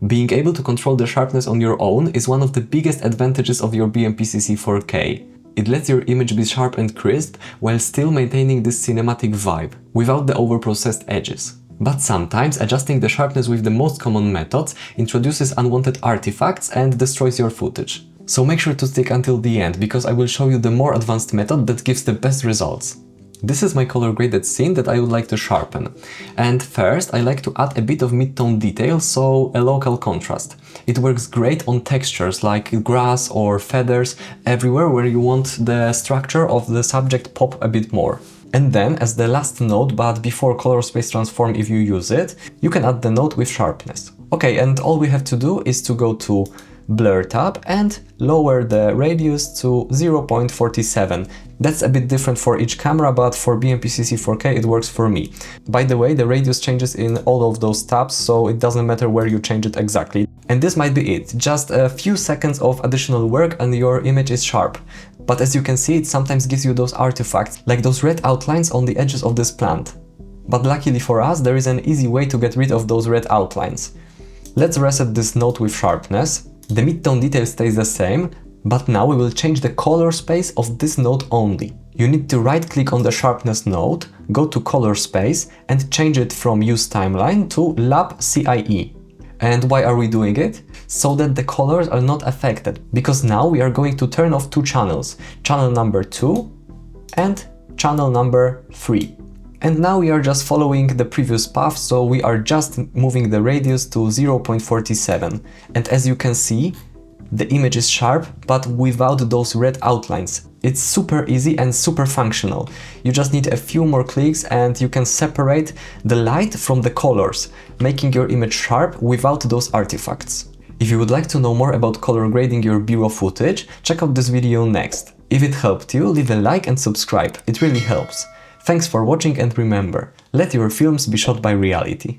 Being able to control the sharpness on your own is one of the biggest advantages of your BMPCC 4K. It lets your image be sharp and crisp while still maintaining this cinematic vibe, without the overprocessed edges. But sometimes adjusting the sharpness with the most common methods introduces unwanted artifacts and destroys your footage. So make sure to stick until the end, because I will show you the more advanced method that gives the best results. This is my color graded scene that I would like to sharpen. And first I like to add a bit of mid-tone detail, so a local contrast. It works great on textures like grass or feathers, everywhere where you want the structure of the subject pop a bit more. And then, as the last node, but before color space transform if you use it, you can add the node with sharpness. Okay, and all we have to do is to go to Blur tab and lower the radius to 0.47. That's a bit different for each camera, but for BMPCC 4K it works for me. By the way, the radius changes in all of those tabs, so it doesn't matter where you change it exactly. And this might be it, just a few seconds of additional work and your image is sharp. But as you can see, it sometimes gives you those artifacts, like those red outlines on the edges of this plant. But luckily for us, there is an easy way to get rid of those red outlines. Let's reset this node with sharpness. The mid-tone detail stays the same, but now we will change the color space of this node only. You need to right-click on the sharpness node, go to color space and change it from use timeline to lab CIE. And why are we doing it? So that the colors are not affected, because now we are going to turn off two channels, channel number 2 and channel number 3. And now we are just following the previous path, so we are just moving the radius to 0.47. And as you can see, the image is sharp, but without those red outlines. It's super easy and super functional. You just need a few more clicks and you can separate the light from the colors, making your image sharp without those artifacts. If you would like to know more about color grading your B-RAW footage, check out this video next. If it helped you, leave a like and subscribe, it really helps. Thanks for watching and remember, let your films be shot by reality.